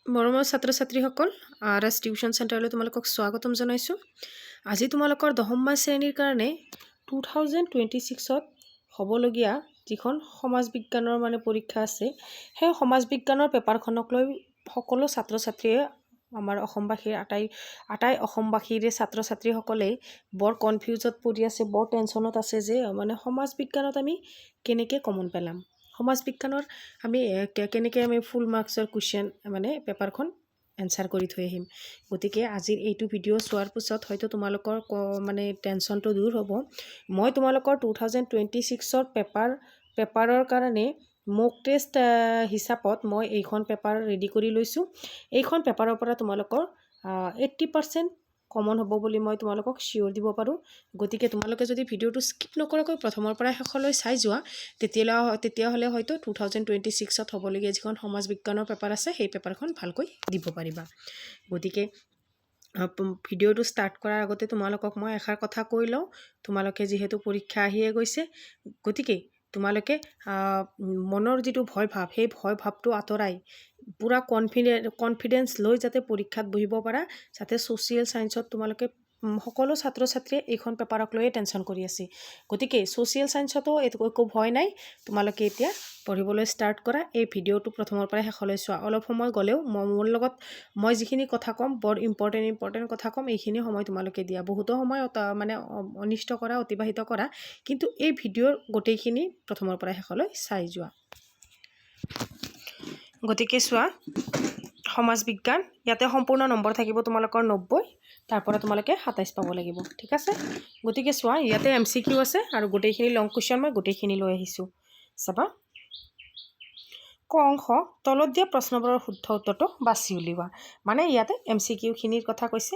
মৰমৰ ছাত্ৰ-ছাত্ৰীসকল, RS tuition চেণ্টাৰলৈ তোমালোকক স্বাগতম জনাইছোঁ। আজি তোমালোকৰ 10মান শ্ৰেণীৰ কাৰণে 2026ত হ'বলগীয়া যিখন সমাজ বিজ্ঞানৰ পৰীক্ষা আছে, সেই সমাজ বিজ্ঞানৰ পেপাৰখনক লৈ সকলো ছাত্ৰ-ছাত্ৰীয়ে আমাৰ অসমবাসীৰ আটাই অসমবাসীৰে ছাত্ৰ-ছাত্ৰীসকলে বৰ কনফিউজত পৰি আছে, বৰ টেনশ্যনত আছে যে সমাজ বিজ্ঞানত আমি কেনেকৈ কমন পেলাম, সমাজ বিজ্ঞানৰ আমি কেনেকৈ আমি ফুল মাৰ্কছৰ কুৱেশ্যন পেপাৰখন এনচাৰ কৰি থৈ আহিম। গতিকে আজিৰ এইটো ভিডিঅ' চোৱাৰ পিছত হয়তো তোমালোকৰ টেনশ্যনটো দূৰ হ'ব। মই তোমালোকৰ 2026ৰ পেপাৰৰ কাৰণে মক টেষ্ট হিচাপত মই এইখন পেপাৰ ৰেডি কৰি লৈছোঁ। এইখন পেপাৰৰ পৰা তোমালোকৰ 80% কমন হ'ব বুলি মই তোমালোকক চিয়'ৰ দিব পাৰোঁ। গতিকে তোমালোকে যদি ভিডিঅ'টো স্কিপ নকৰাকৈ প্ৰথমৰ পৰা শেষলৈ চাই যোৱা, তেতিয়াহ'লে হয়তো 2026ত হ'বলগীয়া যিখন সমাজ বিজ্ঞানৰ পেপাৰ আছে সেই পেপাৰখন ভালকৈ দিব পাৰিবা। গতিকে ভিডিঅ'টো ষ্টাৰ্ট কৰাৰ আগতে তোমালোকক মই এষাৰ কথা কৈ লওঁ। তোমালোকে যিহেতু পৰীক্ষা আহিয়ে গৈছে, গতিকে তোমালোকে মনৰ যিটো ভয় ভাৱ, সেই ভয় ভাৱটো আঁতৰাই পূৰা কনফিডেঞ্চ লৈ যাতে পৰীক্ষাত বহিব পাৰা, যাতে ছ'চিয়েল ছায়েন্সত তোমালোকে সকলো ছাত্ৰ ছাত্ৰীয়ে এইখন পেপাৰক লৈয়ে টেনশ্যন কৰি আছে। গতিকে ছ'চিয়েল ছায়েন্সতো একো ভয় নাই, তোমালোকে এতিয়া পঢ়িবলৈ ষ্টাৰ্ট কৰা। এই ভিডিঅ'টো প্ৰথমৰ পৰা শেষলৈ চোৱা। অলপ সময় গ'লেও মোৰ লগত মই যিখিনি কথা ক'ম, বৰ ইম্পৰ্টেণ্ট কথা ক'ম, এইখিনি সময় তোমালোকে দিয়া। বহুতো সময় অনিষ্ট কৰা, অতিবাহিত কৰা, কিন্তু এই ভিডিঅ'ৰ গোটেইখিনি প্ৰথমৰ পৰা শেষলৈ চাই যোৱা। গতিকে চোৱা, সমাজ বিজ্ঞান, ইয়াতে সম্পূৰ্ণ নম্বৰ থাকিব তোমালোকৰ 90, তাৰ পৰা তোমালোকে 27 পাব লাগিব, ঠিক আছে। গতিকে চোৱা, ইয়াতে MCQ আছে আৰু গোটেইখিনি লং কুৱেশ্যন মই গোটেইখিনি লৈ আহিছোঁ। চাবা, ক অংশ, তলত দিয়া প্ৰশ্নবোৰৰ শুদ্ধ উত্তৰটো বাছি উলিওৱা। ইয়াতে MCQখিনিৰ কথা কৈছে।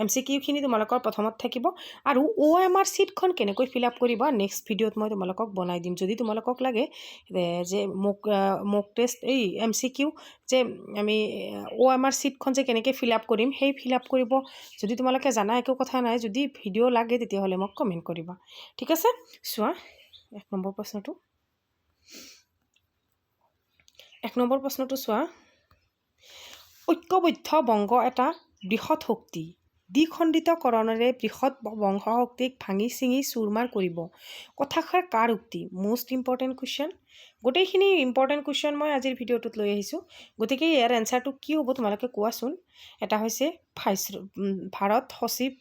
MCQখিনি তোমালোকৰ প্ৰথমত থাকিব আৰু OMR ছিটখন কেনেকৈ ফিল আপ কৰিবা নেক্সট ভিডিঅ'ত মই তোমালোকক বনাই দিম। যদি তোমালোকক লাগে যে মক টেষ্ট এই MCQ যে আমি OMR ছিটখন যে কেনেকৈ ফিল আপ কৰিম, সেই ফিল আপ কৰিব যদি তোমালোকে জানা, একো কথা নাই। যদি ভিডিঅ' লাগে তেতিয়াহ'লে মোক কমেণ্ট কৰিবা, ঠিক আছে। চোৱা, 1 নম্বৰ প্ৰশ্নটো চোৱা। ঐক্যবদ্ধ বংগ এটা বৃহৎ শক্তি, দ্বিখণ্ডিতকৰণেৰে বৃহৎ বংশ শক্তিক ভাঙি চিঙি চুৰমাৰ কৰিব। কথাষাৰ কাৰ উক্তি? Most important question. গোটেইখিনি ইম্পৰ্টেণ্ট কুৱেশ্যন মই আজিৰ ভিডিঅ'টোত লৈ আহিছোঁ। গতিকে ইয়াৰ এনচাৰটো কি হ'ব তোমালোকে কোৱাচোন। এটা হৈছে ভাৰত সচিব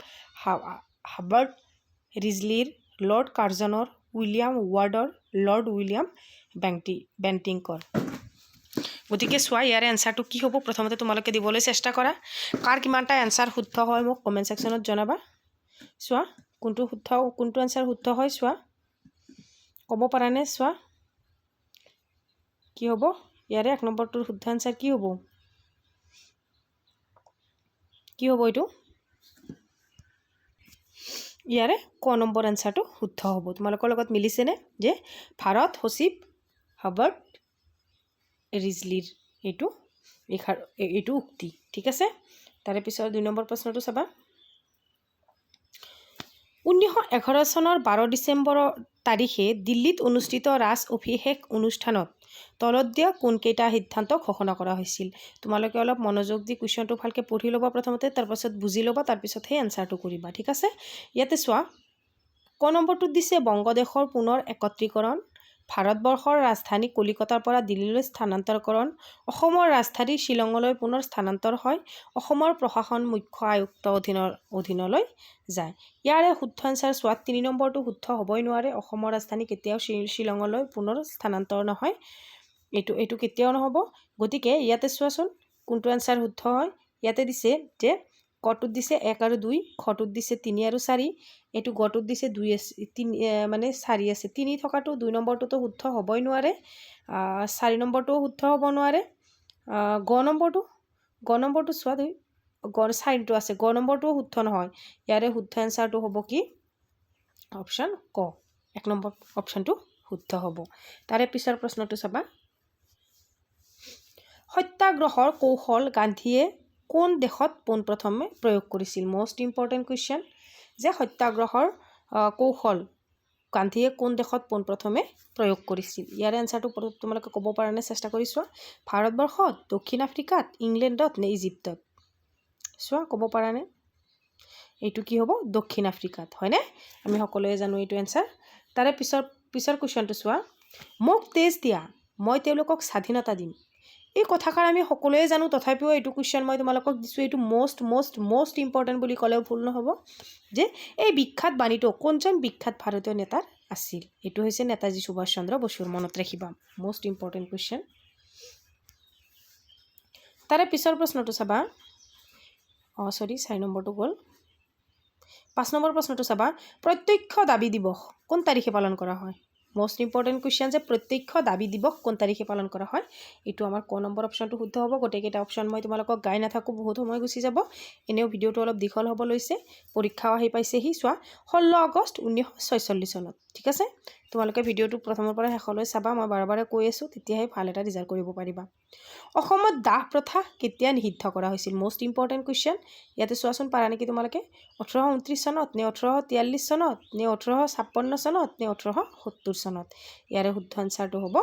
হাৰ্বাৰ্ট ৰিজলিৰ, লৰ্ড কাৰ্জনৰ, উইলিয়াম ৱাৰ্ডৰ, লৰ্ড উইলিয়াম বেণ্টিংকৰ। গতিকে চোৱা, ইয়াৰে এনচাৰটো কি হ'ব প্ৰথমতে তোমালোকে দিবলৈ চেষ্টা কৰা। কাৰ কিমানটা এনচাৰ শুদ্ধ হয় মোক কমেণ্ট ছেকশ্যনত জনাবা। চোৱা, কোনটো এনচাৰ শুদ্ধ হয় চোৱা, ক'ব পাৰানে? চোৱা কি হ'ব ইয়াৰে 1 নম্বৰটোৰ শুদ্ধ এনচাৰ কি হ'ব? এইটো ইয়াৰে ক নম্বৰ এনচাৰটো শুদ্ধ হ'ব। তোমালোকৰ লগত মিলিছেনে যে ভাৰত সচিব হাৰ্বাৰ্ট ৰিজলিৰ এইটো উক্তি, ঠিক আছে। তাৰে পিছত 2 নম্বৰ প্ৰশ্নটো চাবা। 1911 চনৰ 12 ডিচেম্বৰ তাৰিখে দিল্লীত অনুষ্ঠিত ৰাজ অভিষেক অনুষ্ঠানত তলত দিয়া কোনকেইটা সিদ্ধান্ত ঘোষণা কৰা হৈছিল? তোমালোকে অলপ মনোযোগ দি কুৱেশ্যনটো ভালকৈ পঢ়ি ল'বা প্ৰথমতে, তাৰপাছত বুজি ল'বা, তাৰপিছতহে এনচাৰটো কৰিবা, ঠিক আছে। ইয়াতে চোৱা, ক নম্বৰটোত দিছে বংগদেশৰ পুনৰ একত্ৰীকৰণ, ভাৰতবৰ্ষৰ ৰাজধানী কলিকতাৰ পৰা দিল্লীলৈ স্থানান্তৰকৰণ, অসমৰ ৰাজধানী শ্বিলঙলৈ পুনৰ স্থানান্তৰ হয়, অসমৰ প্ৰশাসন মুখ্য আয়ুক্ত অধীনলৈ যায়। ইয়াৰে শুদ্ধ এনচাৰ চোৱা, 3 নম্বৰটো শুদ্ধ হ'বই নোৱাৰে। অসমৰ ৰাজধানী কেতিয়াও শ্বিলঙলৈ পুনৰ স্থানান্তৰ নহয়, এইটো কেতিয়াও নহ'ব। গতিকে ইয়াতে চোৱাচোন কোনটো এনচাৰ শুদ্ধ হয়। ইয়াতে দিছে যে কটোত দিছে 1 আৰু 2, খটোত দিছে 3 আৰু 4, এইটো গটোত দিছে 2 আছে, 3 4 আছে। 3 থকাটো 2 নম্বৰটোতো শুদ্ধ হ'বই নোৱাৰে, 4 নম্বৰটোও শুদ্ধ হ'ব নোৱাৰে। গ নম্বৰটো চোৱা, 4টো আছে, গ নম্বৰটোও শুদ্ধ নহয়। ইয়াৰে শুদ্ধ এনচাৰটো হ'ব কি? অপশ্যন ক, 1 নম্বৰ অপশ্যনটো শুদ্ধ হ'ব। তাৰে পিছৰ প্ৰশ্নটো চাবা। সত্যাগ্ৰহৰ কৌশল গান্ধীয়ে কোন দেশত পোনপ্ৰথমে প্ৰয়োগ কৰিছিল? মষ্ট ইম্পৰ্টেণ্ট কুৱেশ্যন যে সত্যাগ্ৰহৰ কৌশল গান্ধীয়ে কোন দেশত পোনপ্ৰথমে প্ৰয়োগ কৰিছিল ইয়াৰ এনসাৰটো তোমালোকে ক'ব পাৰানে চেষ্টা কৰি চোৱা ভাৰতবৰ্ষত দক্ষিণ আফ্ৰিকাত ইংলেণ্ডত নে ইজিপ্তত চোৱা ক'ব পাৰানে এইটো কি হ'ব দক্ষিণ আফ্ৰিকাত হয়নে আমি সকলোৱে জানো এইটো এনসাৰ তাৰে পিছৰ কোৱেশ্চনটো চোৱা মোক তেজ দিয়া মই তেওঁলোকক স্বাধীনতা দিম এই কথাষাৰ আমি সকলোৱে জানো তথাপিও এইটো কোৱেশ্চন মই তোমালোকক দিছোঁ এইটো মোষ্ট ইম্পৰ্টেণ্ট বুলি ক'লেও ভুল নহ'ব যে এই বিখ্যাত বাণীটো কোনজন বিখ্যাত ভাৰতীয় নেতাৰ আছিল এইটো হৈছে নেতাজী সুভাষ চন্দ্ৰ বসুৰ মনত ৰাখিবা মোষ্ট ইম্পৰ্টেণ্ট কোৱেশ্চন তাৰে পিছৰ প্ৰশ্নটো চাবা 4 নম্বৰটো গ'ল 5 নম্বৰ প্ৰশ্নটো চাবা প্ৰত্যক্ষ দাবী দিৱস কোন তাৰিখে পালন কৰা হয় মোষ্ট ইম্পৰ্টেণ্ট কোৱেশ্চন যে প্ৰত্যক্ষ দাবী দিৱস কোন তাৰিখে পালন কৰা হয় এইটো আমাৰ ক নম্বৰ অপশ্যনটো শুদ্ধ হ'ব গোটেইকেইটা অপশ্যন মই তোমালোকক গাই নাথাকোঁ বহুত সময় গুচি যাব এনেও ভিডিঅ'টো অলপ দীঘল হ'ব লৈছে পৰীক্ষাও আহি পাইছেহি চোৱা 16 আগষ্ট 1946 চনত ঠিক আছে তোমালোকে ভিডিঅ'টো প্ৰথমৰ পৰা শেষলৈ চাবা মই বাৰে কৈ আছোঁ তেতিয়াহে ভাল এটা ৰিজাল্ট কৰিব পাৰিবা অসমত দাহ প্ৰথা কেতিয়া নিষিদ্ধ কৰা হৈছিল মোষ্ট ইম্পৰ্টেণ্ট কোৱেশ্চন ইয়াতে চোৱাচোন পাৰা নেকি তোমালোকে 1829 চনত নে 1843 চনত নে 1856 চনত নে 1870 চনত ইয়াৰে শুদ্ধ আনসাৰটো হ'ব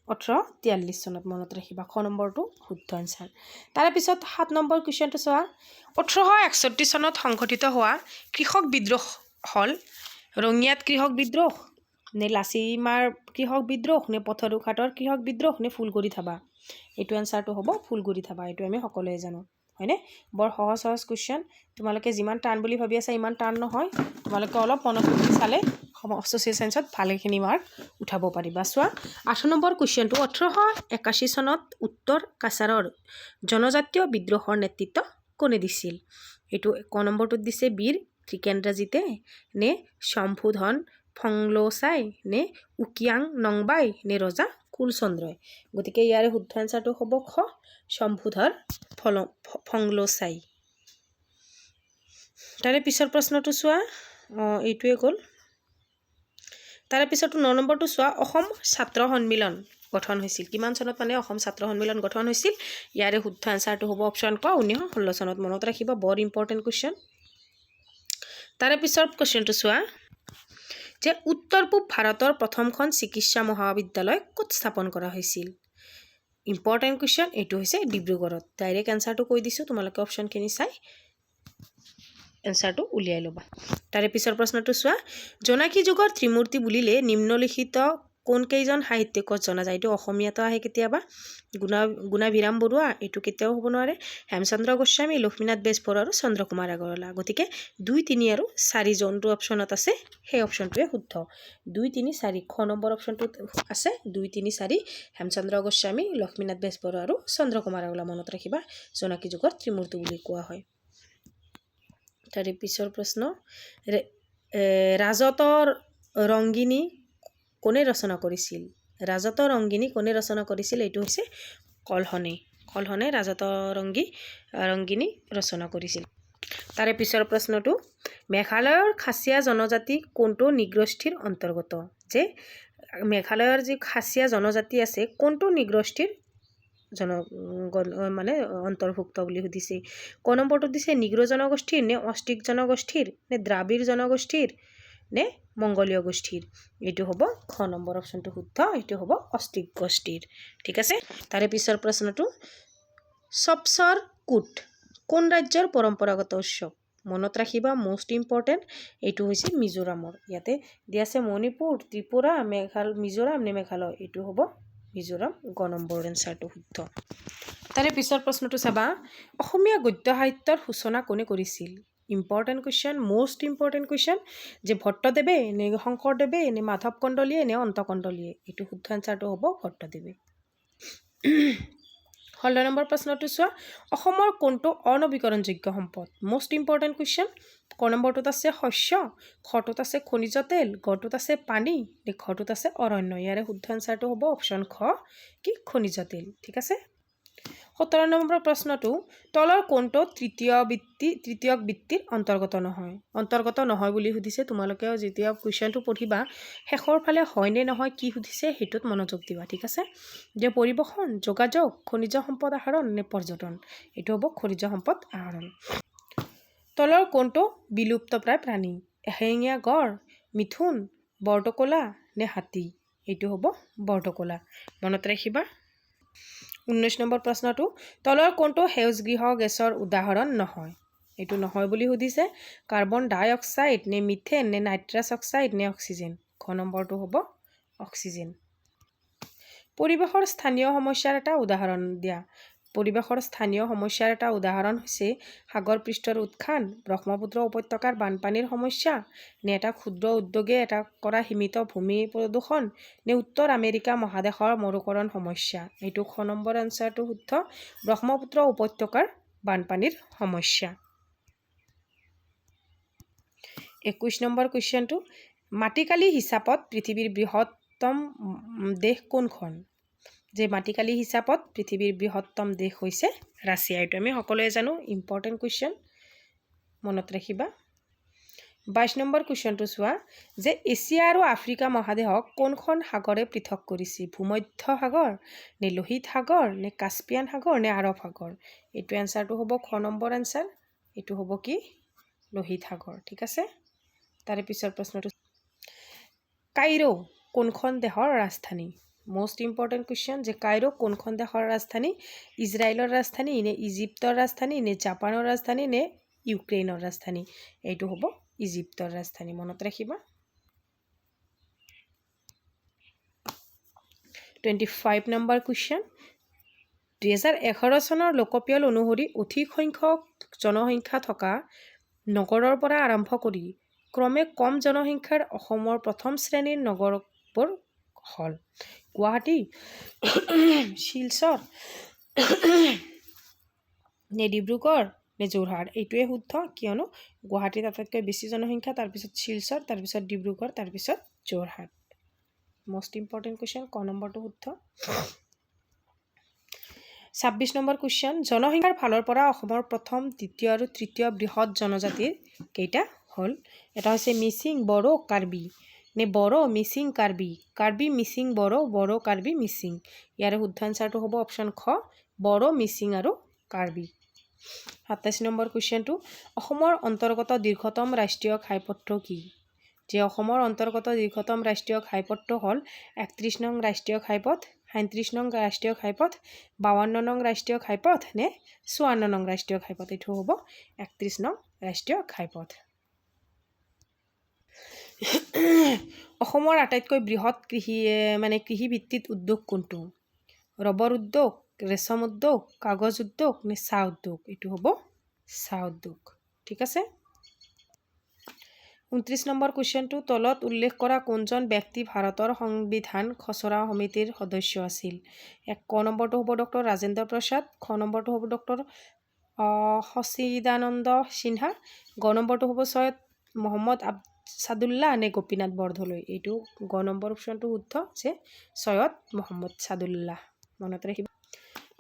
1843 চনত মনত ৰাখিবা খ নম্বৰটো শুদ্ধ আনসাৰ তাৰে পিছত 7 নম্বৰ কোৱেশ্চনটো চোৱা 1861 চনত সংঘটিত হোৱা কৃষক বিদ্ৰোহ হ'ল ৰঙিয়াত কৃষক বিদ্ৰোহ নে লাচিমাৰ কৃষক বিদ্ৰোহ নে পথৰুঘাটৰ কৃষক বিদ্ৰোহ নে ফুলগুৰি থাবা এইটো আনসাৰটো হ'ব ফুলগুৰি থাবা এইটো আমি সকলোৱে জানো হয়নে বৰ সহজ কোৱেশ্চন তোমালোকে যিমান টান বুলি ভাবি আছা ইমান টান নহয় তোমালোকে অলপ মনত চালে ছ'চিয়েল সায়েন্সত ভালেখিনি মাৰ্ক উঠাব পাৰিবা চোৱা 8 নম্বৰ কুৱেশ্যনটো 1881 চনত উত্তৰ কাছাৰৰ জনজাতীয় বিদ্ৰোহৰ নেতৃত্ব কোনে দিছিল এইটো ক নম্বৰটোত দিছে বীৰ ত্ৰিকেন্দ্ৰজিতে নে শম্ভুধন ফংলোচাই নে উকিয়াং নংবাই নে ৰজা কুলচন্দ্ৰই গতিকে ইয়াৰে শুদ্ধ আনসাৰটো হ'ব খ শম্ভুধৰ ফংলোচাই তাৰে পিছৰ প্ৰশ্নটো চোৱা এইটোৱে গ'ল তাৰে পিছৰটো 9 নম্বৰটো চোৱা অসম ছাত্ৰ সন্মিলন গঠন হৈছিল কিমান চনত মানে অসম ছাত্ৰ সন্মিলন গঠন হৈছিল ইয়াৰে শুদ্ধ আনসাৰটো হ'ব অপশ্যন ক 1916 চনত মনত ৰাখিবা বৰ ইম্পৰ্টেণ্ট কুৱেশ্যন তাৰে পিছৰ কুৱেশ্যনটো চোৱা যে উত্তৰ পূব ভাৰতৰ প্ৰথমখন চিকিৎসা মহাবিদ্যালয় ক'ত স্থাপন কৰা হৈছিল ইম্পৰ্টেণ্ট কুৱেশ্যন এইটো হৈছে ডিব্ৰুগড়ত ডাইৰেক্ট আনসাৰটো কৈ দিছোঁ তোমালোকে অপশ্যনখিনি চাই এনসাৰটো উলিয়াই ল'বা তাৰে পিছৰ প্ৰশ্নটো চোৱা জোনাকী যুগৰ ত্ৰিমূৰ্তি বুলিলে নিম্নলিখিত কোন কেইজন সাহিত্যিকক জনা যায় এইটো অসমীয়াতো আহে কেতিয়াবা গুণাভিৰাম বৰুৱা এইটো কেতিয়াও হ'ব নোৱাৰে হেমচন্দ্ৰ গোস্বামী লক্ষ্মীনাথ বেজবৰুৱা আৰু চন্দ্ৰকুমাৰ আগৰৱালা গতিকে 2 3 আৰু 4 যোনটো অপশ্যনত আছে সেই অপশ্যনটোৱে শুদ্ধ 2 3 4 খ নম্বৰ অপশ্যনটোত আছে 2 3 4 হেমচন্দ্ৰ গোস্বামী লক্ষ্মীনাথ বেজবৰুৱা আৰু চন্দ্ৰকুমাৰ আগৰৱালা মনত ৰাখিবা জোনাকী যুগৰ ত্ৰিমূৰ্তি বুলি কোৱা হয় তাৰে পিছৰ প্ৰশ্ন ৰাজতৰ ৰংগিনী কোনে ৰচনা কৰিছিল ৰাজতৰ ৰংগিনী কোনে ৰচনা কৰিছিল এইটো হৈছে কলহনে ৰাজতৰ ৰংগিনী ৰচনা কৰিছিল তাৰে পিছৰ প্ৰশ্নটো মেঘালয়ৰ খাচীয়া জনজাতি কোনটো নিগোষ্ঠীৰ অন্তৰ্গত যে মেঘালয়ৰ যি খাচীয়া জনজাতি আছে কোনটো নিগোষ্ঠীৰ মানে অন্তৰ্ভুক্ত বুলি সুধিছে ক নম্বৰটো দিছে নিগ্ৰ জনগোষ্ঠীৰ নে অষ্টিক জনগোষ্ঠীৰ নে দ্ৰাবিড় জনগোষ্ঠীৰ নে মংগোলীয় গোষ্ঠীৰ এইটো হ'ব খ নম্বৰ অপশ্যনটো শুদ্ধ এইটো হ'ব অষ্টিক গোষ্ঠীৰ ঠিক আছে তাৰে পিছৰ প্ৰশ্নটো সবচৰ কুট কোন ৰাজ্যৰ পৰম্পৰাগত উৎসৱ মনত ৰাখিবা মোষ্ট ইম্পৰ্টেণ্ট এইটো হৈছে মিজোৰামৰ ইয়াতে দিয়া আছে মণিপুৰ ত্ৰিপুৰা মিজোৰাম নে মেঘালয় এইটো হ'ব মিজোৰাম গ নম্বৰ এনসাৰটো শুদ্ধ তাৰে পিছৰ প্ৰশ্নটো চাবা অসমীয়া গদ্য সাহিত্যৰ সূচনা কোনে কৰিছিল important question most important question যে ভট্টদেৱে নে শংকৰদেৱে নে মাধৱ কন্দলীয়ে নে অন্ত কন্দলীয়ে এইটো শুদ্ধ আনসাৰটো হ'ব ভট্টদেৱে 16 নম্বৰ প্ৰশ্নটো চোৱা অসমৰ কোনটো অনবীকৰণযোগ্য সম্পদ মোষ্ট ইম্পৰ্টেণ্ট কুৱেশ্যন ক নম্বৰটোত আছে শস্য খটোত আছে খনিজ তেল গটোত আছে পানী নে ঘটোত আছে অৰণ্য ইয়াৰে শুদ্ধ আনসাৰটো হ'ব অপশ্যন খ কি খনিজ তেল ঠিক আছে 17 নম্বৰ প্ৰশ্নটো তলৰ কোনটো তৃতীয়ক বৃত্তিৰ অন্তৰ্গত নহয় বুলি সুধিছে তোমালোকেও যেতিয়া কুৱেশ্যনটো পঢ়িবা শেষৰ ফালে হয় নে নহয় কি সুধিছে সেইটোত মনোযোগ দিবা ঠিক আছে যে পৰিবহণ যোগাযোগ খনিজ সম্পদ আহৰণ নে পৰ্যটন এইটো হ'ব খনিজ সম্পদ আহৰণ তলৰ কোনটো বিলুপ্তপ্ৰায় প্ৰাণী এশিঙীয়া গড় মিথুন বৰটোকোলা নে হাতী এইটো হ'ব বৰটোকোলা মনত ৰাখিবা 19 নম্বৰ প্ৰশ্নটো তলৰ কোনটো সেউজগৃহ গেছৰ উদাহৰণ নহয় এইটো নহয় বুলি সুধিছে কাৰ্বন ডাই অক্সাইড নে মিথেন নে নাইট্ৰাছ অক্সাইড নে অক্সিজেন খ নম্বৰটো হ'ব অক্সিজেন পৰিৱেশৰ স্থানীয় সমস্যাৰ এটা উদাহৰণ দিয়া পৰিৱেশৰ স্থানীয় সমস্যাৰ এটা উদাহৰণ হৈছে সাগৰ পৃষ্ঠৰ উত্থান ব্ৰহ্মপুত্ৰ উপত্যকাৰ বানপানীৰ সমস্যা নে এটা ক্ষুদ্ৰ উদ্যোগে এটা কৰা সীমিত ভূমি প্ৰদূষণ নে উত্তৰ আমেৰিকা মহাদেশৰ মৰুকৰণ সমস্যা এইটো খ নম্বৰ আনসাৰটো শুদ্ধ ব্ৰহ্মপুত্ৰ উপত্যকাৰ বানপানীৰ সমস্যা 21 নম্বৰ কোৱেশ্চনটো মাটিকালি হিচাপত পৃথিৱীৰ বৃহত্তম দেশ কোনখন যে মাটিকালি হিচাপত পৃথিৱীৰ বৃহত্তম দেশ হৈছে ৰাছিয়া এইটো আমি সকলোৱে জানো ইম্পৰ্টেন্ট কোৱেশ্চন মনত ৰাখিবা 22 নম্বৰ কোৱেশ্চনটো চোৱা যে এছিয়া আৰু আফ্ৰিকা মহাদেশক কোনখন সাগৰে পৃথক কৰিছে ভূমধ্য সাগৰ নে লোহিত সাগৰ নে কাস্পিয়ান সাগৰ নে আৰব সাগৰ এইটো আনসাৰটো হ'ব খ নম্বৰ আনসাৰ এইটো হ'ব কি লোহিত সাগৰ ঠিক আছে তাৰে পিছৰ প্ৰশ্নটো কাইৰো কোনখন দেশৰ ৰাজধানী মোস্ট ইম্পৰ্টেন্ট কোৱেশ্চন যে কাইৰো কোনখন দেশৰ ৰাজধানী ইজৰাইলৰ ৰাজধানী নে ইজিপ্তৰ ৰাজধানী নে জাপানৰ ৰাজধানী নে ইউক্ৰেইনৰ ৰাজধানী এইটো হ'ব ইজিপ্তৰ ৰাজধানী মনত ৰাখিবা 25 নম্বৰ কোৱেশ্চন 2011 চনৰ লোকপিয়ল অনুসৰি অধিক সংখ্যক জনসংখ্যা থকা নগৰৰ পৰা আৰম্ভ কৰি ক্ৰমে কম জনসংখ্যাৰ অসমৰ প্ৰথম শ্ৰেণীৰ নগৰবোৰ হল গুৱাহাটী শিলচৰ নে ডিব্ৰুগড় নে যোৰহাট এইটোৱে শুদ্ধ কিয়নো গুৱাহাটীত আটাইতকৈ বেছি জনসংখ্যা তাৰপিছত শিলচৰ তাৰপিছত ডিব্ৰুগড় তাৰপিছত যোৰহাট মোস্ট ইম্পৰ্টেন্ট কোৱেশ্চন ক নম্বৰটো শুদ্ধ 26 নম্বৰ কোৱেশ্চন জনসংখ্যাৰ ফালৰ পৰা অসমৰ প্ৰথম দ্বিতীয় আৰু তৃতীয় বৃহৎ জনজাতিৰ কেইটা হল এটা হৈছে মিচিং বড়ো কাৰ্বি নে বড়ো মিচিং কাৰ্বি কাৰ্বি মিচিং বড়ো বড়ো কাৰ্বি মিচিং ইয়াৰে শুদ্ধ আনসাৰটো হ'ব অপশ্যন খ বড়ো মিচিং আৰু কাৰ্বি 27 নম্বৰ কোৱেশ্চনটো অসমৰ অন্তৰ্গত দীৰ্ঘতম ৰাষ্ট্ৰীয় ঘাইপথ কি যে অসমৰ অন্তৰ্গত দীৰ্ঘতম ৰাষ্ট্ৰীয় ঘাইপথ হ'ল 31 নং ৰাষ্ট্ৰীয় ঘাইপথ 37 নং ৰাষ্ট্ৰীয় ঘাইপথ 52 নং ৰাষ্ট্ৰীয় ঘাইপথ নে 54 নং ৰাষ্ট্ৰীয় ঘাইপথ এইটো হ'ব 31 নং ৰাষ্ট্ৰীয় ঘাইপথ অসমৰ আটাইতকৈ বৃহৎ কৃষিভিত্তিক উদ্যোগ কোনটো ৰবৰ উদ্যোগ ৰেশম উদ্যোগ কাগজ উদ্যোগ নে চাহ উদ্যোগ এইটো হ'ব চাহ উদ্যোগ ঠিক আছে 29 নম্বৰ কোৱেশ্চনটো তলত উল্লেখ কৰা কোনজন ব্যক্তি ভাৰতৰ সংবিধান খচৰা সমিতিৰ সদস্য আছিল ক নম্বৰটো হ'ব ডক্টৰ ৰাজেন্দ্ৰ প্ৰসাদ খ নম্বৰটো হ'ব ডক্টৰ সচিদানন্দ সিনহা গ নম্বৰটো হ'ব সৈয়দ মোহাম্মদ সাদুল্লাহ নে গোপীনাথ বৰদলৈ এইটো গ নম্বৰ অপশ্যনটো শুদ্ধ যে সৈয়দ মোহাম্মদ সাদুল্লাহ মনত ৰাখিব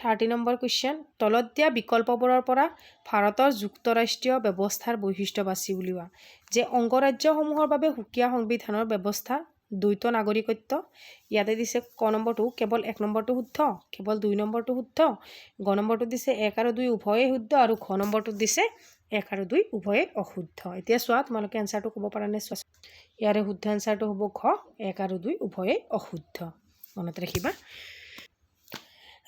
30 নম্বৰ কোৱেশ্চন তলত দিয়া বিকল্পবোৰৰ পৰা ভাৰতৰ যুক্তৰাষ্ট্ৰীয় ব্যৱস্থাৰ বৈশিষ্ট্য বাছি উলিওৱা যে অংগৰাজ্যসমূহৰ বাবে সুকীয়া সংবিধানৰ ব্যৱস্থা দ্বৈত নাগৰিকত্ব ইয়াতে দিছে ক নম্বৰটো কেৱল 1 নম্বৰটো শুদ্ধ কেৱল 2 নম্বৰটো শুদ্ধ গ নম্বৰটো দিছে 1 আৰু 2 উভয়ে শুদ্ধ আৰু ঘ নম্বৰটো দিছে 1 আৰু 2 উভয়ে অশুদ্ধ এতিয়া চোৱা তোমালোকে আনসাৰটো ক'ব পাৰা নে চোৱা ইয়াৰে শুদ্ধ আনসাৰটো হ'ব ঘ 1 আৰু 2 উভয়ে অশুদ্ধ মনত ৰাখিবা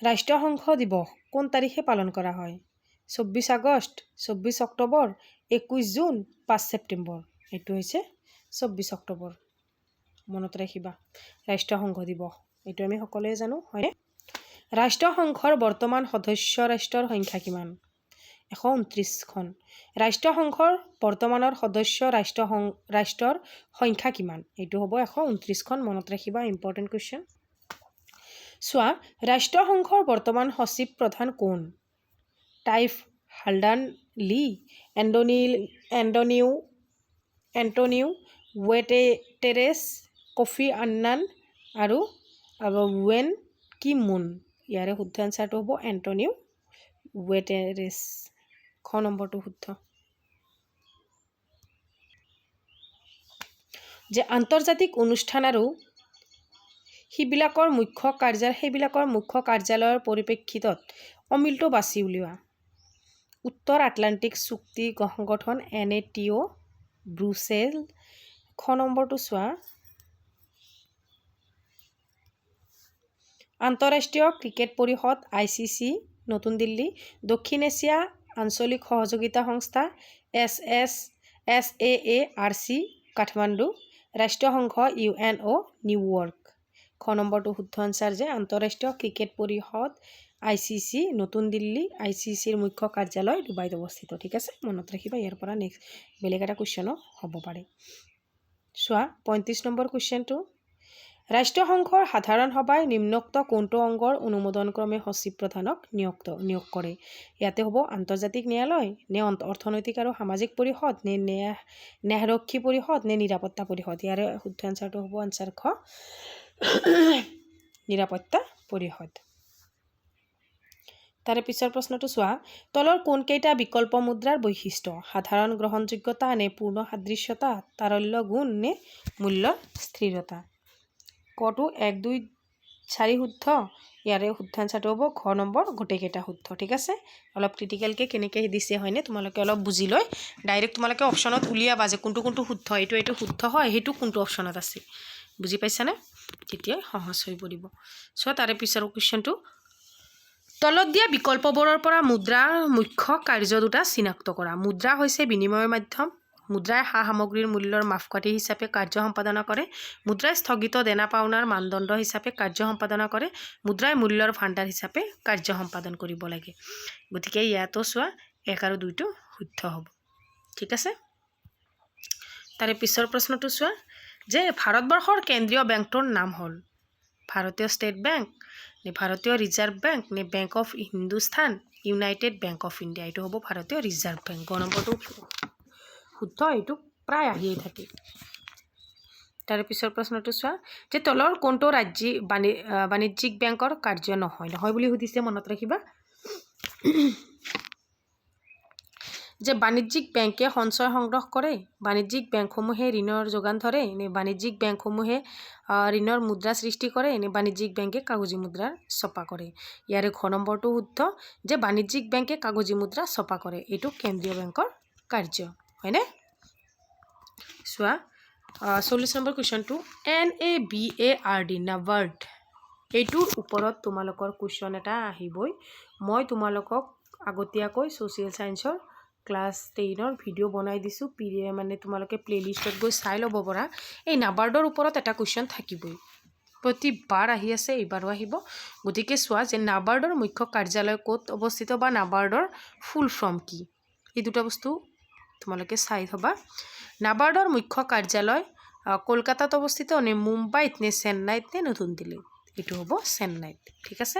ৰাষ্ট্ৰসংঘ দিৱস কোন তাৰিখে পালন কৰা হয় 24 আগষ্ট 24 অক্টোবৰ 21 জুন 5 ছেপ্টেম্বৰ এইটো হৈছে 24 অক্টোবৰ মনত ৰাখিবা ৰাষ্ট্ৰসংঘ দিৱস এইটো আমি সকলোৱে জানো হয়নে ৰাষ্ট্ৰসংঘৰ বৰ্তমান সদস্য ৰাষ্ট্ৰৰ সংখ্যা কিমান 129খন ৰাষ্ট্ৰসংঘৰ বৰ্তমানৰ সদস্য ৰাষ্ট্ৰৰ সংখ্যা কিমান এইটো হ'ব 129খন মনত ৰাখিবা ইম্পৰ্টেন্ট কোৱেশ্চন চোৱা ৰাষ্ট্ৰসংঘৰ বৰ্তমান সচিব প্ৰধান কোন টাইফ হালডান লি এণ্টনিও গুটেৰেছ কফি আন্নান আৰু ৱেন কি মুন ইয়াৰে শুদ্ধ আনসাৰটো হ'ব এণ্টনিও গুটেৰেছ খ নম্বৰটো শুদ্ধ যে আন্তৰ্জাতিক অনুষ্ঠান আৰু সেইবিলাকৰ মুখ্য কাৰ্যালয়ৰ পৰিপ্ৰেক্ষিতত অমিলটো বাছি উলিওৱা উত্তৰ আটলান্টিক চুক্তি সংগঠন NATO, ব্ৰুছেল। খ নম্বৰটো চোৱা আন্তঃৰাষ্ট্ৰীয় ক্ৰিকেট পৰিষদ ICC নতুন দিল্লী, দক্ষিণ এছিয়া আঞ্চলিক সহযোগিতা সংস্থা SAARC কাঠমাণ্ডু, ৰাষ্ট্ৰসংঘ UNO নিউয়ৰ্ক। খ নম্বৰটো শুদ্ধ আনচাৰ যে আন্তঃৰাষ্ট্ৰীয় ক্ৰিকেট পৰিষদ ICC নতুন দিল্লী, ICCৰ মুখ্য কাৰ্যালয় ডুবাইত অৱস্থিত। ঠিক আছে, মনত ৰাখিবা, ইয়াৰ পৰা নেক্সট বেলেগ এটা কুৱেশ্যনো হ'ব পাৰে। চোৱা 35 নম্বৰ কুৱেশ্যনটো, ৰাষ্ট্ৰসংঘৰ সাধাৰণ সভাই নিম্নোক্ত কোনটো অংগৰ অনুমোদনক্ৰমে সচিব প্ৰধানক নিয়োগ কৰে? ইয়াতে হ'ব আন্তৰ্জাতিক ন্যায়ালয়, নে অৰ্থনৈতিক আৰু সামাজিক পৰিষদ, নে ন্যায়ৰক্ষী পৰিষদ, নে নিৰাপত্তা পৰিষদ? ইয়াৰে শুদ্ধ আনচাৰটো হ'ব আনচাৰ খ, নিৰাপত্তা পৰিষদ। তাৰে পিছৰ প্ৰশ্নটো চোৱা, তলৰ কোনকেইটা বিকল্প মুদ্ৰাৰ বৈশিষ্ট্য? সাধাৰণ গ্ৰহণযোগ্যতা, নে পূৰ্ণ সাদৃশ্যতা, তাৰল্য গুণ, নে মূল্যৰ স্থিৰতা? কটো 1, 2, 4 শুদ্ধ। ইয়াৰে শুদ্ধ আনচাৰটো হ'ব ঘ নম্বৰ গোটেইকেইটা শুদ্ধ। ঠিক আছে, অলপ ক্ৰিটিকেলকৈ কেনেকৈ দিছে হয়নে, তোমালোকে অলপ বুজি লৈ ডাইৰেক্ট তোমালোকে অপশ্যনত উলিয়াবা যে কোনটো কোনটো শুদ্ধ, এইটো শুদ্ধ হয়, সেইটো কোনটো অপশ্যনত আছে, বুজি পাইছানে? তেতিয়াই সহজ হৈ পৰিব। চ' তাৰে পিছৰ কুৱেশ্যনটো, তলত দিয়া বিকল্পবোৰৰ পৰা মুদ্ৰাৰ মুখ্য কাৰ্য দুটা চিনাক্ত কৰা। মুদ্ৰা হৈছে বিনিময়ৰ মাধ্যম। মুদ্ৰাই সা সামগ্ৰীৰ মূল্যৰ মাপকাঠি হিচাপে কাৰ্য সম্পাদনা কৰে। মুদ্ৰাই স্থগিত দেনা পাওনাৰ মানদণ্ড হিচাপে কাৰ্য সম্পাদনা কৰে। মুদ্ৰাই মূল্যৰ ভাণ্ডাৰ হিচাপে কাৰ্য সম্পাদন কৰিব লাগে। গতিকে ইয়াতো চোৱা 1 আৰু 2টো শুদ্ধ হ'ব। ঠিক আছে, তাৰে পিছৰ প্ৰশ্নটো চোৱা যে ভাৰতবৰ্ষৰ কেন্দ্ৰীয় বেংকটোৰ নাম হ'ল ভাৰতীয় ষ্টেট বেংক, নে ভাৰতীয় ৰিজাৰ্ভ বেংক, নে bank of Hindustan, United bank of India? এইটো হ'ব ভাৰতীয় ৰিজাৰ্ভ বেংক। গ নম্বৰটো শুদ্ধ, এইটো প্ৰায় আহিয়ে থাকে। তাৰে পিছৰ প্ৰশ্নটো চোৱা যে তলৰ কোনটো বাণিজ্যিক বেংকৰ কাৰ্য নহয় বুলি সুধিছে, মনত ৰাখিবা যে বাণিজ্যিক বেংকে সঞ্চয় সংগ্ৰহ কৰে, বাণিজ্যিক বেংকসমূহে ঋণৰ যোগান ধৰে, নে বাণিজ্যিক বেংকসমূহে ঋণৰ মুদ্ৰা সৃষ্টি কৰে, নে বাণিজ্যিক বেংকে কাগজী মুদ্ৰাৰ ছপা কৰে? ইয়াৰে ঘ নম্বৰটো শুদ্ধ যে বাণিজ্যিক বেংকে কাগজী মুদ্ৰা ছপা কৰে, এইটো কেন্দ্ৰীয় বেংকৰ কাৰ্য হয়নে? চোৱা 40 নম্বৰ কুৱেশ্যনটো, NABARD নাবাৰ্ড, এইটোৰ ওপৰত তোমালোকৰ কুৱেশ্যন এটা আহিবই। মই তোমালোকক আগতীয়াকৈ ছ'চিয়েল ছায়েন্সৰ ক্লাছ 10ৰ ভিডিঅ' বনাই দিছোঁ, মানে তোমালোকে প্লেলিষ্টত গৈ চাই ল'ব পৰা। এই নাবাৰ্ডৰ ওপৰত এটা কুৱেশ্যন থাকিবই, প্ৰতিবাৰ আহি আছে, এইবাৰো আহিব। গতিকে চোৱা যে নাবাৰ্ডৰ মুখ্য কাৰ্যালয় ক'ত অৱস্থিত বা নাবাৰ্ডৰ ফুল ফৰ্ম কি, এই দুটা বস্তু তোমালোকে চাই থবা। নাবাৰ্ডৰ মুখ্য কাৰ্যালয় কলকাতাত অৱস্থিত, নে মুম্বাইত, নে চেন্নাইত, নে নতুন দিল্লীত? এইটো হ'ব চেন্নাইত। ঠিক আছে,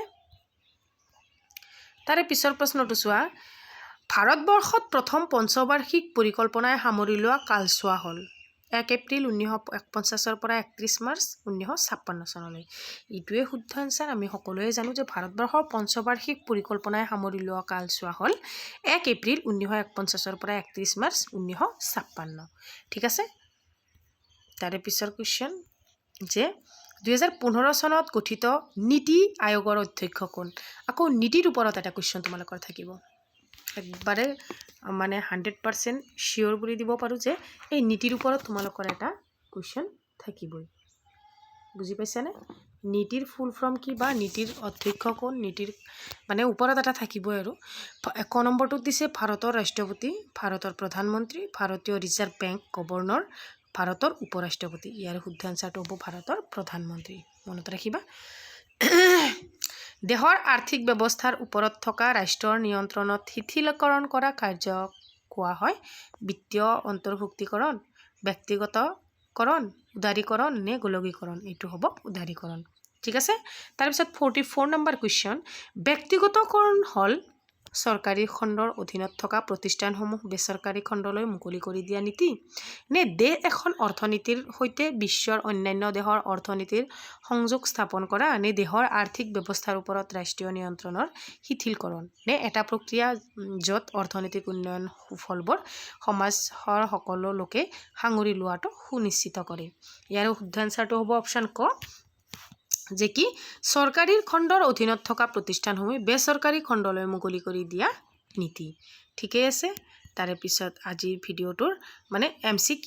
তাৰে পিছৰ প্ৰশ্নটো চোৱা, ভাৰতবৰ্ষত প্ৰথম পঞ্চবাৰ্ষিক পৰিকল্পনাই সামৰি লোৱা কালচোৱা হ'ল 1 এপ্ৰিল 1951 পৰা 31 মাৰ্চ 1956 চনলৈ। এইটোৱে শুদ্ধ আনচাৰ। আমি সকলোৱে জানো যে ভাৰতবৰ্ষৰ পঞ্চবাৰ্ষিক পৰিকল্পনাই সামৰি লোৱা কালচোৱা হ'ল 1 এপ্ৰিল 1951 পৰা 31 মাৰ্চ 1956। ঠিক আছে, তাৰে পিছৰ কুৱেশ্যন যে 2015 চনত গঠিত নীতি আয়োগৰ অধ্যক্ষ কোন? আকৌ নীতিৰ ওপৰত এটা কুৱেশ্যন তোমালোকৰ থাকিব। একবাৰে মানে 100% চিয়'ৰ কৰি দিব পাৰোঁ যে এই নীতিৰ ওপৰত তোমালোকৰ এটা কুৱেশ্যন থাকিবই, বুজি পাইছানে? নীতিৰ ফুল ফৰ্ম কি বা নীতিৰ অধ্যক্ষ কোন, নীতিৰ মানে ওপৰত এটা থাকিবই। আৰু 1 নম্বৰটোত দিছে ভাৰতৰ ৰাষ্ট্ৰপতি, ভাৰতৰ প্ৰধানমন্ত্ৰী, ভাৰতীয় ৰিজাৰ্ভ বেংক গভৰ্ণৰ, ভাৰতৰ উপৰাষ্ট্ৰপতি। ইয়াৰ শুদ্ধ আনচাৰটো হ'ব ভাৰতৰ প্ৰধানমন্ত্ৰী, মনত ৰাখিবা। দেশৰ আৰ্থিক ব্যৱস্থাৰ ওপৰত থকা ৰাষ্ট্ৰৰ নিয়ন্ত্ৰণত শিথিলকৰণ কৰা কাৰ্য কোৱা হয় বিত্তীয় অন্তৰ্ভুক্তিকৰণ, ব্যক্তিগতকৰণ, উদাৰীকৰণ, নে গোলকীকৰণ? এইটো হ'ব উদাৰীকৰণ। ঠিক আছে, তাৰপিছত 44 নম্বৰ কুৱেশ্যন, ব্যক্তিগতকৰণ হ'ল চৰকাৰী খণ্ডৰ অধীনত থকা প্ৰতিষ্ঠানসমূহ বেচৰকাৰী খণ্ডলৈ মুকলি কৰি দিয়া নীতি, নে দেশ এখন অৰ্থনীতিৰ সৈতে বিশ্বৰ অন্যান্য দেশৰ অৰ্থনীতিৰ সংযোগ স্থাপন কৰা, নে দেশৰ আৰ্থিক ব্যৱস্থাৰ ওপৰত ৰাষ্ট্ৰীয় নিয়ন্ত্ৰণৰ শিথিলকৰণ, নে এটা প্ৰক্ৰিয়া য'ত অৰ্থনৈতিক উন্নয়ন সুফলবোৰ সমাজৰ সকলো লোকে সাঙুৰি লোৱাটো সুনিশ্চিত কৰে? ইয়াৰ শুদ্ধ আনচাৰটো হ'ব অপশ্যন ক, যে কি চৰকাৰী খণ্ডৰ অধীনত থকা প্ৰতিষ্ঠানসমূহ বেচৰকাৰী খণ্ডলৈ মুকলি কৰি দিয়া নীতি ঠিকই আছে তাৰে পিছত আজিৰ ভিডিঅ'টোৰ মানে MCQ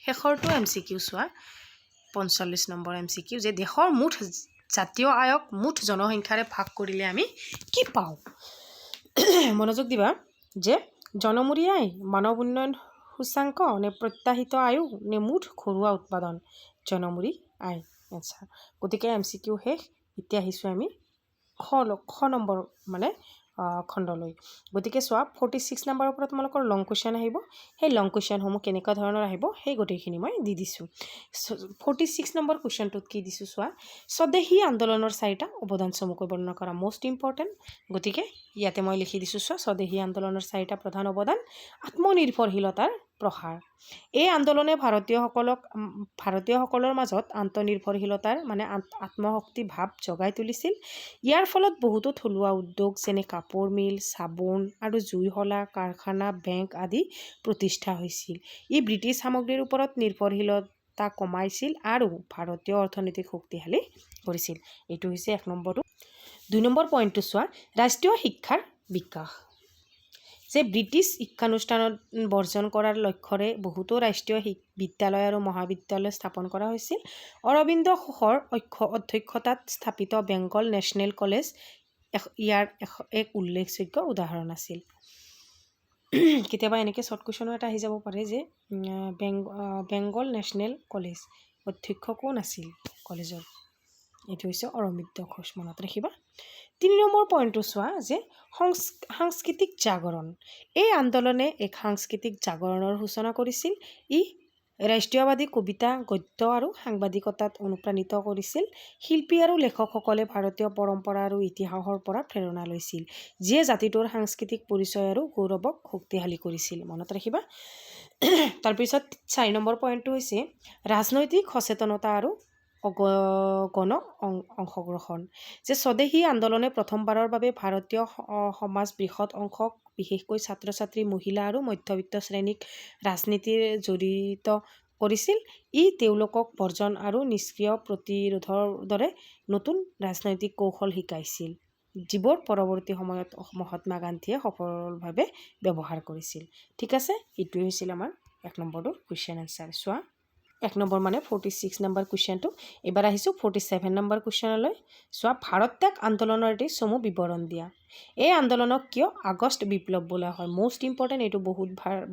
শেষৰটো MCQ চোৱা 45 নম্বৰ MCQ যে দেশৰ মুঠ জাতীয় আয়ক মুঠ জনসংখ্যাৰে ভাগ কৰিলে আমি কি পাওঁ মনোযোগ দিবা যে জনমূৰি আয় মানৱ উন্নয়ন সূচাংক নে প্ৰত্যাশিত আয়ু নে মুঠ ঘৰুৱা উৎপাদন জনমূৰি আয় আচ্ছা গতিকে MCQ শেষ এতিয়া আহিছোঁ আমি খ নম্বৰ মানে খণ্ডলৈ গতিকে চোৱা 46 নম্বৰৰ পৰা তোমালোকৰ লং কুৱেশ্যন আহিব সেই লং কুৱেশ্যনসমূহ কেনেকুৱা ধৰণৰ আহিব সেই গোটেইখিনি মই দি দিছোঁ 46 নম্বৰ কুৱেশ্যনটোত কি দিছোঁ চোৱা স্বদেশী আন্দোলনৰ 4টা অৱদান চমুকৈ বৰ্ণনা কৰা মোষ্ট ইম্পৰ্টেণ্ট গতিকে ইয়াতে মই লিখি দিছোঁ চোৱা স্বদেশী আন্দোলনৰ 4টা প্ৰধান অৱদান আত্মনিৰ্ভৰশীলতাৰ প্ৰসাৰ এই আন্দোলনে ভাৰতীয়সকলৰ মাজত আত্মনিৰ্ভৰশীলতাৰ মানে আত্মশক্তি ভাৱ জগাই তুলিছিল ইয়াৰ ফলত বহুতো থলুৱা উদ্যোগ যেনে কাপোৰ মিল চাবোন আৰু জুইশলা কাৰখানা বেংক আদি প্ৰতিষ্ঠা হৈছিল ই ব্ৰিটিছ সামগ্ৰীৰ ওপৰত নিৰ্ভৰশীলতা কমাইছিল আৰু ভাৰতীয় অৰ্থনীতিক শক্তিশালী কৰিছিল এইটো হৈছে 1 নম্বৰটো 2 নম্বৰ পইণ্টটো চোৱা ৰাষ্ট্ৰীয় শিক্ষাৰ বিকাশ যে ব্ৰিটিছ শিক্ষানুষ্ঠানত বৰ্জন কৰাৰ লক্ষ্যৰে বহুতো ৰাষ্ট্ৰীয় বিদ্যালয় আৰু মহাবিদ্যালয় স্থাপন কৰা হৈছিল অৰবিন্দ ঘোষৰ অধ্যক্ষতাত স্থাপিত বেংগল নেশ্যনেল কলেজ ইয়াৰ এক উল্লেখযোগ্য উদাহৰণ আছিল কেতিয়াবা এনেকৈ শৰ্ট কুৱেশ্যনো এটা আহি যাব পাৰে যে বেংগল নেশ্যনেল কলেজ অধ্যক্ষ কোন আছিল কলেজৰ এইটো হৈছে অৰবিন্দ ঘোষ মনত ৰাখিবা 3 নম্বৰ পইণ্টটো চোৱা যে সাংস্কৃতিক জাগৰণ এই আন্দোলনে এক সাংস্কৃতিক জাগৰণৰ সূচনা কৰিছিল ই ৰাষ্ট্ৰীয়বাদী কবিতা গদ্য আৰু সাংবাদিকতাত অনুপ্ৰাণিত কৰিছিল শিল্পী আৰু লেখকসকলে ভাৰতীয় পৰম্পৰা আৰু ইতিহাসৰ পৰা প্ৰেৰণা লৈছিল যিয়ে জাতিটোৰ সাংস্কৃতিক পৰিচয় আৰু গৌৰৱক শক্তিশালী কৰিছিল মনত ৰাখিবা তাৰপিছত 4 নম্বৰ পইণ্টটো হৈছে ৰাজনৈতিক সচেতনতা আৰু গণ অংশগ্ৰহণ যে স্বদেশী আন্দোলনে প্ৰথমবাৰৰ বাবে ভাৰতীয় সমাজ বৃহৎ অংশক বিশেষকৈ ছাত্ৰ ছাত্ৰী মহিলা আৰু মধ্যবিত্ত শ্ৰেণীক ৰাজনীতিৰ জড়িত কৰিছিল ই তেওঁলোকক বৰ্জন আৰু নিষ্ক্ৰিয় প্ৰতিৰোধৰ দৰে নতুন ৰাজনৈতিক কৌশল শিকাইছিল যিবোৰ পৰৱৰ্তী সময়ত মহাত্মা গান্ধীয়ে সফলভাৱে ব্যৱহাৰ কৰিছিল ঠিক আছে এইটোৱে হৈছিল আমাৰ 1 নম্বৰটোৰ কুৱেশ্যন আনসাৰ চোৱা 1 নম্বৰ মানে 46 নম্বৰ কুৱেশ্যনটো এবাৰ আহিছোঁ 47 নম্বৰ কুৱেশ্যনলৈ চোৱা ভাৰত ত্যাগ আন্দোলনৰ এটি চমু বিৱৰণ দিয়া এই আন্দোলনক কিয় আগষ্ট বিপ্লৱ বোলা হয় মোষ্ট ইম্পৰ্টেণ্ট এইটো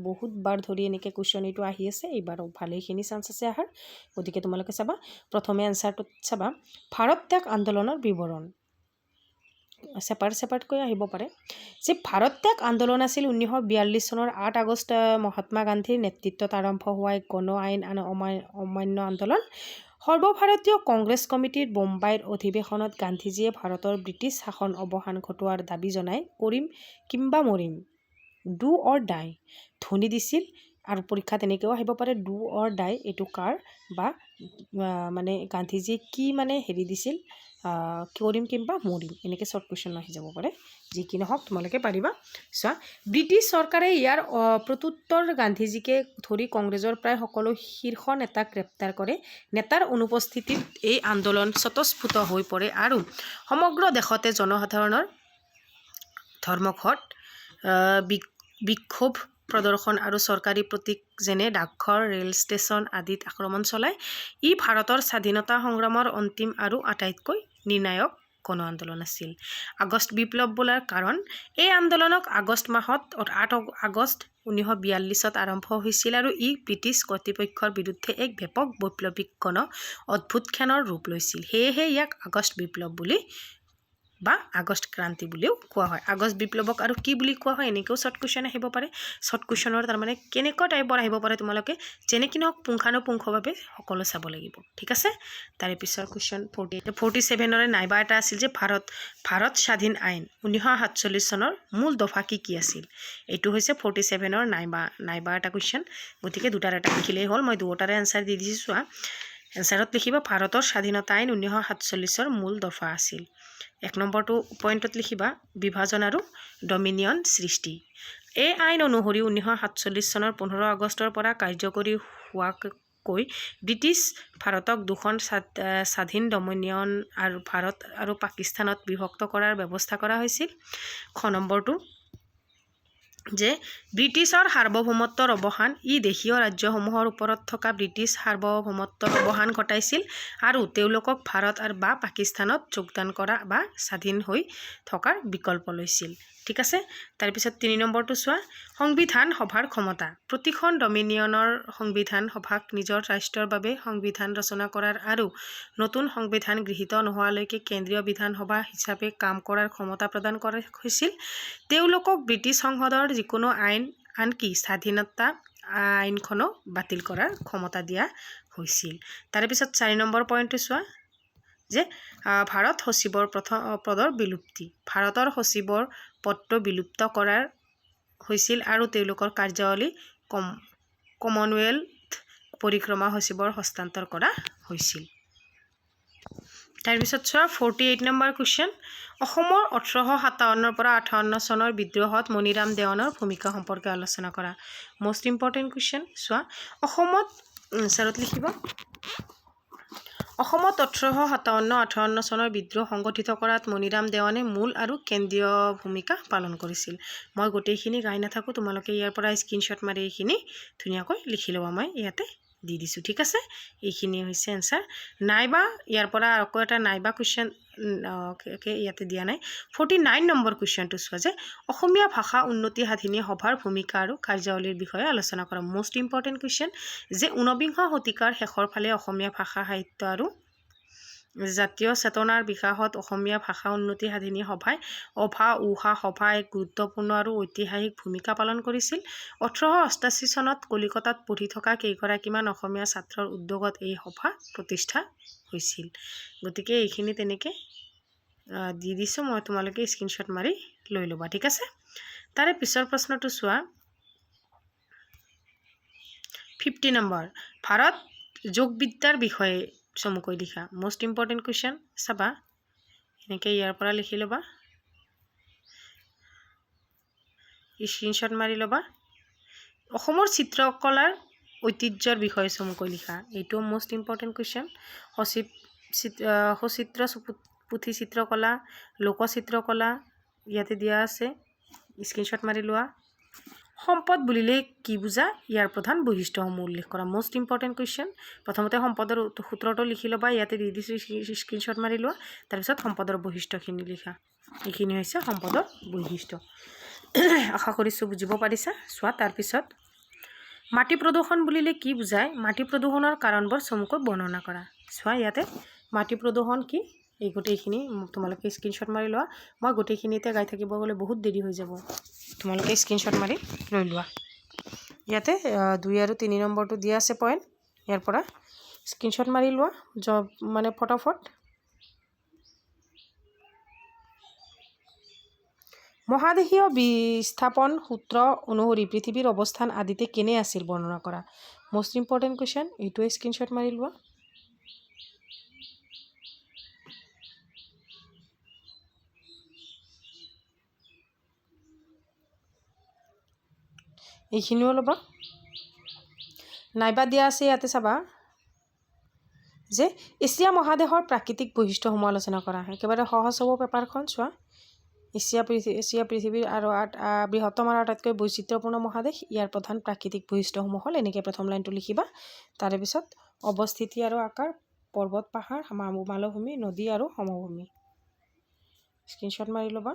বহুতবাৰ ধৰি এনেকৈ কুৱেশ্যন এইটো আহি আছে এইবাৰো ভালেখিনি চান্স আছে আহাৰ গতিকে তোমালোকে চাবা প্ৰথমে এনসাৰটোত চাবা ভাৰত ত্যাগ আন্দোলনৰ বিৱৰণ সেপাৰেটকৈ আহিব পাৰে যে ভাৰত ত্যাগ আন্দোলন আছিল 1942 চনৰ 8 আগষ্ট মহাত্মা গান্ধীৰ নেতৃত্বত আৰম্ভ হোৱা এক গণ আইন অমান্য আন্দোলন সৰ্বভাৰতীয় কংগ্ৰেছ কমিটিৰ বোম্বাইৰ অধিৱেশনত গান্ধীজীয়ে ভাৰতৰ ব্ৰিটিছ শাসন অৱসান ঘটোৱাৰ দাবী জনাই কৰিম কিম্বা মৰিম ডু অৰ ডাই ধ্বনি দিছিল আৰু পৰীক্ষা তেনেকৈও আহিব পাৰে ডু অৰ ডাই এইটো কাৰ বা মানে গান্ধীজীয়ে কি মানে হেৰি দিছিল কৰিম কিম্বা মৰিম এনেকৈ শৰ্ট কুৱেশ্যন আহি যাব পাৰে যি কি নহওক তোমালোকে পাৰিবা চোৱা ব্ৰিটিছ চৰকাৰে ইয়াৰ প্ৰত্যুত্তৰ গান্ধীজীকে ধৰি কংগ্ৰেছৰ প্ৰায় সকলো শীৰ্ষ নেতাক গ্ৰেপ্তাৰ কৰে নেতাৰ অনুপস্থিতিত এই আন্দোলন স্বতঃস্ফূৰ্ত হৈ পৰে আৰু সমগ্ৰ দেশতে জনসাধাৰণৰ ধৰ্মঘট বিক্ষোভ প্ৰদৰ্শন আৰু চৰকাৰী প্ৰতীক যেনে ডাকঘৰ ৰেল ষ্টেচন আদিত আক্ৰমণ চলায় ই ভাৰতৰ স্বাধীনতা সংগ্ৰামৰ অন্তিম আৰু আটাইতকৈ নিৰ্ণায়ক গণ আন্দোলন আছিল আগষ্ট বিপ্লৱ বোলাৰ কাৰণ এই আন্দোলনক আগষ্ট মাহত 8 আগষ্ট 1942ত আৰম্ভ হৈছিল আৰু ই ব্ৰিটিছ কৰ্তৃপক্ষৰ বিৰুদ্ধে এক ব্যাপক বৈপ্লৱিক গণ অভ্যুত্থানৰ ৰূপ লৈছিল সেয়েহে ইয়াক আগষ্ট বিপ্লৱ বুলি বা আগষ্ট ক্ৰান্তি বুলিও কোৱা হয় আগষ্ট বিপ্লৱক আৰু কি বুলি কোৱা হয় এনেকৈও শৰ্ট কুৱেশ্যন আহিব পাৰে শৰ্ট কুৱেশ্যনৰ তাৰমানে কেনেকুৱা টাইপৰ আহিব পাৰে তোমালোকে যেনেকৈ নহওক পুংখানুপুংখভাৱে সকলো চাব লাগিব ঠিক আছে তাৰে পিছৰ কুৱেশ্যন 47ৰে নাইবা এটা আছিল যে ভাৰত স্বাধীন আইন 1947 চনৰ মূল দফা কি আছিল এইটো হৈছে 47ৰ নাইবা এটা কুৱেশ্যন গতিকে দুটাৰ এটা লিখিলেই হ'ল মই দুটাৰে এনসাৰ দি দিছোঁ চোৱা এনসাৰত লিখিবা ভাৰতৰ স্বাধীনতা আইন 1947ৰ মূল দফা আছিল 1 নম্বৰটো পইণ্টত লিখিবা বিভাজন আৰু ডমিনিয়ন সৃষ্টি এই আইন অনুসৰি 1947 চনৰ 15 আগষ্টৰ পৰা কাৰ্যকৰী হোৱাকৈ ব্ৰিটিছ ভাৰতক দুখন স্বাধীন ডমিনিয়ন আৰু ভাৰত আৰু পাকিস্তানত বিভক্ত কৰাৰ ব্যৱস্থা কৰা হৈছিল খ নম্বৰটো যে ব্ৰিটিছৰ সাৰ্বভৌমত্বৰ অৱসান ই দেশীয় ৰাজ্যসমূহৰ ওপৰত থকা ব্ৰিটিছ সাৰ্বভৌমত্বৰ অৱসান ঘটাইছিল আৰু তেওঁলোকক ভাৰত আৰু বা পাকিস্তানত যোগদান কৰা বা স্বাধীন হৈ থকাৰ বিকল্প লৈছিল ঠিক আছে তাৰপিছত 3 নম্বৰটো চোৱা সংবিধান সভাৰ ক্ষমতা প্ৰতিখন ডমিনিয়নৰ সংবিধান সভাক নিজৰ ৰাষ্ট্ৰৰ বাবে সংবিধান ৰচনা কৰাৰ আৰু নতুন সংবিধান গৃহীত নোহোৱালৈকে কেন্দ্ৰীয় বিধানসভা হিচাপে কাম কৰাৰ ক্ষমতা প্ৰদান কৰা হৈছিল তেওঁলোকক ব্ৰিটিছ সংসদৰ যিকোনো আইন আনকি স্বাধীনতা আইনখনো বাতিল কৰাৰ ক্ষমতা দিয়া হৈছিল তাৰপিছত 4 নম্বৰ পইণ্টটো চোৱা যে ভাৰত সচিবৰ প্ৰথম পদৰ বিলুপ্তি ভাৰতৰ সচিবৰ পদটো বিলুপ্ত কৰাৰ হৈছিল আৰু তেওঁলোকৰ কাৰ্যাৱলী কমনৱেলথ পৰিক্ৰমা সচিবৰ হস্তান্তৰ কৰা হৈছিল তাৰপিছত চোৱা 48 নম্বৰ কুৱেশ্যন অসমৰ 1857 পৰা 58 চনৰ বিদ্ৰোহত মণিৰাম দেৱানৰ ভূমিকা সম্পৰ্কে আলোচনা কৰা মোষ্ট ইম্পৰ্টেণ্ট কুৱেশ্যন চোৱা অসমত আনচাৰত লিখিব অসমত 1857-58 চনৰ বিদ্ৰোহ সংগঠিত কৰাত মণিৰাম দেৱানে মূল আৰু কেন্দ্ৰীয় ভূমিকা পালন কৰিছিল মই গোটেইখিনি গাই নাথাকো তোমালোকে ইয়াৰ পৰা স্ক্ৰীনশ্বট মাৰি এইখিনি ধুনীয়াকৈ লিখি ল'বা মই ইয়াতে দি দিছো ঠিক আছে এইখিনি হৈছে আনসাৰ নাইবা ইয়াৰ পৰা আকৌ এটা নাইবা কুৱেশ্যন ইয়াতে দিয়া নাই 49 নম্বৰ কুৱেশ্যনটো চোৱা যে অসমীয়া ভাষা উন্নতি সাধিনী সভাৰ ভূমিকা আৰু কাৰ্যাৱলীৰ বিষয়ে আলোচনা কৰা মোষ্ট ইম্পৰ্টেণ্ট কুৱেশ্যন যে 19 শতিকাৰ শেষৰ ফালে অসমীয়া ভাষা সাহিত্য আৰু জাতীয় চেতনাৰ বিকাশত অসমীয়া ভাষা উন্নতি সাধিনী সভাই উহা সভা এক গুৰুত্বপূৰ্ণ আৰু ঐতিহাসিক ভূমিকা পালন কৰিছিল 1888 চনত কলিকতাত পঢ়ি থকা কেইগৰাকীমান অসমীয়া ছাত্ৰৰ উদ্যোগত এই সভা প্ৰতিষ্ঠা হৈছিল গতিকে এইখিনি তেনেকৈ দি দিছো মই তোমালোকে স্ক্ৰীনশ্বট মাৰি লৈ ল'বা ঠিক আছে তাৰে পিছৰ প্ৰশ্নটো চোৱা 50 নম্বৰ ভাৰত যোগবিদ্যাৰ বিষয়ে চমুকৈ লিখা মোষ্ট ইম্পৰ্টেণ্ট কুৱেশ্যন চাবা এনেকৈ ইয়াৰ পৰা লিখি ল'বা স্ক্ৰীনশ্বট মাৰি ল'বা অসমৰ চিত্ৰকলাৰ ঐতিহ্যৰ বিষয়ে চমুকৈ লিখা এইটো মোষ্ট ইম্পৰ্টেণ্ট কুৱেশ্যন সচিত্ৰ পুথি চিত্ৰকলা লোকচিত্ৰকলা ইয়াতে দিয়া আছে স্ক্ৰীনশ্বট মাৰি লোৱা সম্পদ বুলিলে কি বুজা ইয়াৰ প্ৰধান বৈশিষ্ট্যসমূহ উল্লেখ কৰা মোষ্ট ইম্পৰ্টেণ্ট কুৱেশ্যন প্ৰথমতে সম্পদৰ সূত্ৰটো লিখি ল'বা ইয়াতে দি দিছো স্ক্ৰীনশ্বট মাৰি লোৱা তাৰপিছত সম্পদৰ বৈশিষ্ট্যখিনি লিখা এইখিনি হৈছে সম্পদৰ বৈশিষ্ট্য আশা কৰিছোঁ বুজিব পাৰিছা চোৱা তাৰপিছত মাটি প্ৰদূষণ বুলিলে কি বুজায় মাটি প্ৰদূষণৰ কাৰণবোৰ চমুকৈ বৰ্ণনা কৰা চোৱা ইয়াতে মাটি প্ৰদূষণ কি এই গোটেইখিনি তোমালোকে স্ক্ৰীনশ্বট মাৰি লোৱা মই গোটেইখিনিতে গাই থাকিব গ'লে বহুত দেৰি হৈ যাব তোমালোকে স্ক্ৰীনশ্বট মাৰি লৈ লোৱা ইয়াতে 2 আৰু 3 নম্বৰটো দিয়া আছে পইণ্ট ইয়াৰ পৰা স্ক্ৰীনশ্বট মাৰি লোৱা মানে ফটাফট মহাদেশীয় বিস্থাপন সূত্ৰ অনুসৰি পৃথিৱীৰ অৱস্থান আদিতে কেনে আছিল বৰ্ণনা কৰা মোষ্ট ইম্পৰ্টেণ্ট কুৱেশ্যন এইটো স্ক্ৰীনশ্বট মাৰি লোৱা এইখিনিও ল'বা নাইবা দিয়া আছে ইয়াতে চাবা যে এছিয়া মহাদেশৰ প্ৰাকৃতিক বৈশিষ্ট্যসমূহ আলোচনা কৰা একেবাৰে সহজ হ'ব পেপাৰখন চোৱা এছিয়া পৃথিৱীৰ আৰু বৃহত্তম আৰু আটাইতকৈ বৈচিত্ৰ্যপূৰ্ণ মহাদেশ ইয়াৰ প্ৰধান প্ৰাকৃতিক বৈশিষ্ট্যসমূহ হ'ল এনেকৈ প্ৰথম লাইনটো লিখিবা তাৰে পিছত অৱস্থিতি আৰু আকাৰ পৰ্বত পাহাৰ মালভূমি নদী আৰু সমভূমি স্ক্ৰীনশ্বট মাৰি ল'বা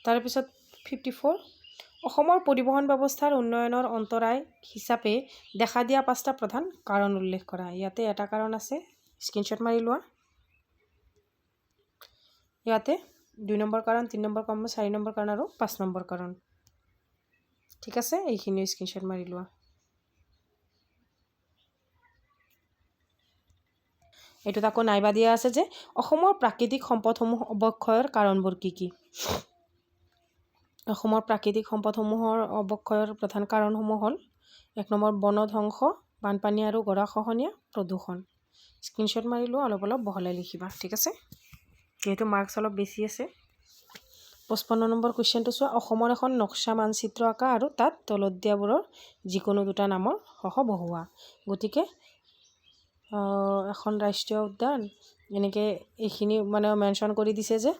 তাৰে পিছত 54 অসমৰ পৰিবহণ ব্যৱস্থাৰ উন্নয়নৰ অন্তৰায় হিচাপে দেখা দিয়া 5টা প্ৰধান কাৰণ উল্লেখ কৰা ইয়াতে এটা কাৰণ আছে স্ক্ৰীনশ্বট মাৰি লোৱা ইয়াতে 2 নম্বৰ কাৰণ 3 নম্বৰ কাৰণ 4 নম্বৰ কাৰণ আৰু 5 নম্বৰ কাৰণ ঠিক আছে এইখিনি স্ক্ৰীনশ্বট মাৰি লোৱা এইটোত আকৌ নাইবা দিয়া আছে যে অসমৰ প্ৰাকৃতিক সম্পদসমূহ অৱক্ষয়ৰ কাৰণবোৰ কি কি অসমৰ প্ৰাকৃতিক সম্পদসমূহৰ অৱক্ষয়ৰ প্ৰধান কাৰণসমূহ হ'ল 1 নম্বৰ বন ধ্বংস বানপানী আৰু গৰাখহনীয়া প্ৰদূষণ স্ক্ৰীনশ্বট মাৰি লোৱা অলপ বহলাই লিখিবা ঠিক আছে যেহেতু মাৰ্কছ অলপ বেছি আছে 55 নম্বৰ কুৱেশ্যনটো চোৱা অসমৰ এখন নক্সা মানচিত্ৰ আঁকা আৰু তাত তলত দিয়াবোৰৰ যিকোনো দুটা নামৰ সহ বহুৱা গতিকে এখন ৰাষ্ট্ৰীয় উদ্যান এনেকৈ এইখিনি মানে মেনশ্যন কৰি দিছে যে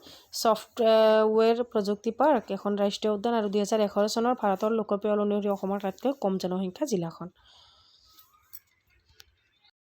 ছফ্টৱেৰ প্ৰযুক্তি পাৰ্ক এখন ৰাষ্ট্ৰীয় উদ্যান আৰু 2011 চনৰ ভাৰতৰ লোকপিয়ল অনুসৰি অসমৰ আটাইতকৈ কম জনসংখ্যা জিলাখন